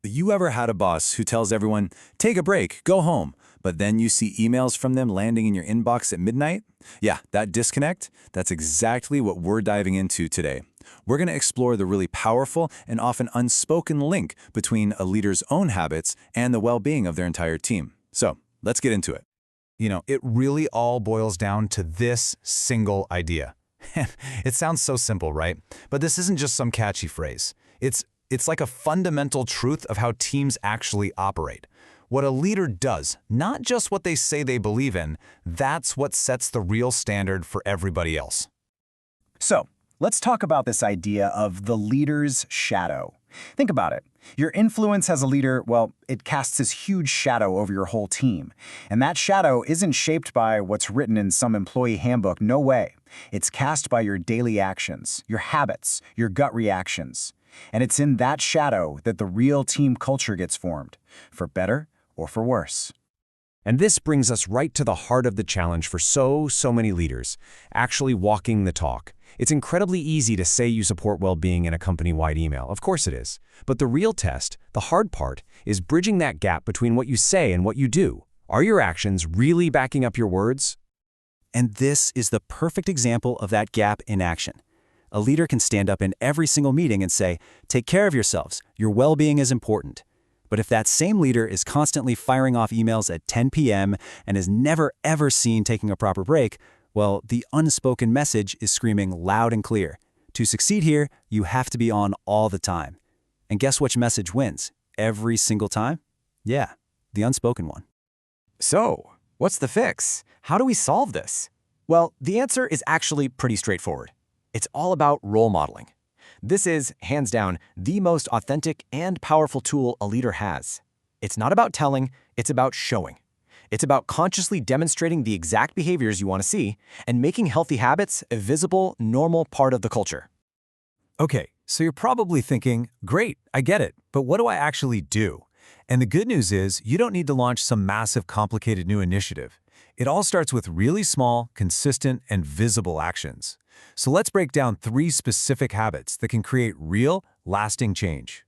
You ever had a boss who tells everyone, take a break, go home, but then you see emails from them landing in your inbox at midnight? Yeah, that disconnect, that's exactly what we're diving into today. We're going to explore the really powerful and often unspoken link between a leader's own habits and the well-being of their entire team. So, let's get into it. It really all boils down to this single idea. It sounds so simple, right? But this isn't just some catchy phrase. It's like a fundamental truth of how teams actually operate. What a leader does, not just what they say they believe in, that's what sets the real standard for everybody else. So, let's talk about this idea of the leader's shadow. Think about it. Your influence as a leader, well, it casts this huge shadow over your whole team. And that shadow isn't shaped by what's written in some employee handbook, no way. It's cast by your daily actions, your habits, your gut reactions. And it's in that shadow that the real team culture gets formed, for better or for worse. And this brings us right to the heart of the challenge for so many leaders, actually walking the talk. It's incredibly easy to say you support well-being in a company-wide email. Of course it is. But the real test, the hard part, is bridging that gap between what you say and what you do. Are your actions really backing up your words? And this is the perfect example of that gap in action. A leader can stand up in every single meeting and say, take care of yourselves, your well-being is important. But if that same leader is constantly firing off emails at 10 p.m. and is never ever seen taking a proper break, well, the unspoken message is screaming loud and clear. To succeed here, you have to be on all the time. And guess which message wins every single time? Yeah, the unspoken one. So, what's the fix? How do we solve this? Well, the answer is actually pretty straightforward. It's all about role modeling. This is, hands down, the most authentic and powerful tool a leader has. It's not about telling, it's about showing. It's about consciously demonstrating the exact behaviors you want to see and making healthy habits a visible, normal part of the culture. Okay, so you're probably thinking, great, I get it, but what do I actually do? And the good news is you don't need to launch some massive, complicated new initiative. It all starts with really small, consistent, and visible actions. So let's break down 3 specific habits that can create real, lasting change.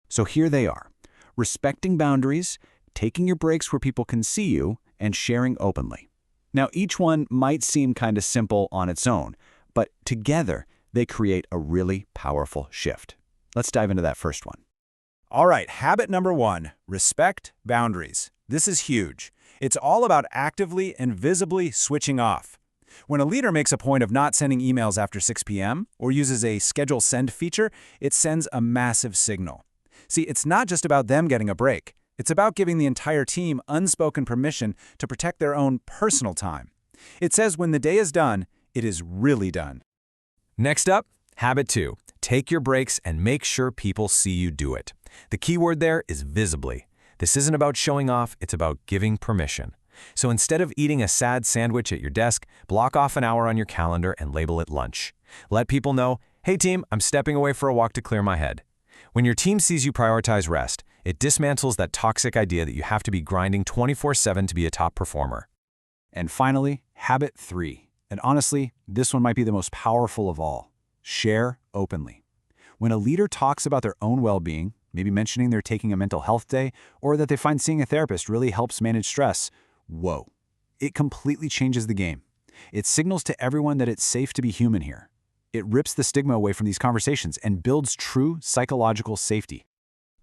So here they are. Respecting boundaries, taking your breaks where people can see you, and sharing openly. Now, each one might seem kind of simple on its own, but together, they create a really powerful shift. Let's dive into that first one. All right, habit number 1, respect boundaries. This is huge. It's all about actively and visibly switching off. When a leader makes a point of not sending emails after 6 p.m. or uses a schedule send feature, it sends a massive signal. See, it's not just about them getting a break. It's about giving the entire team unspoken permission to protect their own personal time. It says when the day is done, it is really done. Next up, habit 2. Take your breaks and make sure people see you do it. The key word there is visibly. This isn't about showing off, it's about giving permission. So instead of eating a sad sandwich at your desk, block off an hour on your calendar and label it lunch. Let people know, hey team, I'm stepping away for a walk to clear my head. When your team sees you prioritize rest, it dismantles that toxic idea that you have to be grinding 24/7 to be a top performer. And finally, habit 3. And honestly, this one might be the most powerful of all. Share openly. When a leader talks about their own well-being, maybe mentioning they're taking a mental health day, or that they find seeing a therapist really helps manage stress, whoa, it completely changes the game. It signals to everyone that it's safe to be human here. It rips the stigma away from these conversations and builds true psychological safety.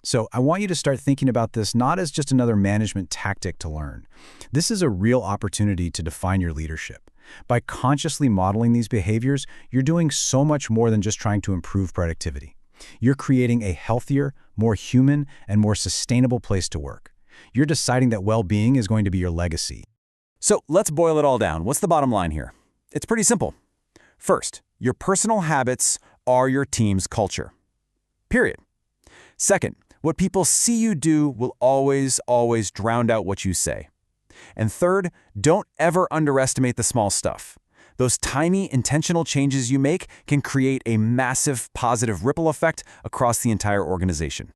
So I want you to start thinking about this not as just another management tactic to learn. This is a real opportunity to define your leadership. By consciously modeling these behaviors, you're doing so much more than just trying to improve productivity. You're creating a healthier, more human, and more sustainable place to work. You're deciding that well-being is going to be your legacy. So let's boil it all down. What's the bottom line here? It's pretty simple. First, your personal habits are your team's culture. Period. Second, what people see you do will always drown out what you say. And third, don't ever underestimate the small stuff. Those tiny, intentional changes you make can create a massive positive ripple effect across the entire organization.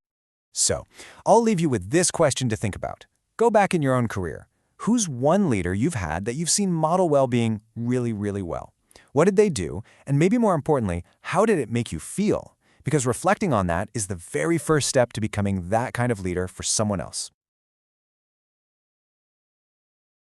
So, I'll leave you with this question to think about. Go back in your own career. Who's one leader you've had that you've seen model well-being really well? What did they do? And maybe more importantly, how did it make you feel? Because reflecting on that is the very first step to becoming that kind of leader for someone else.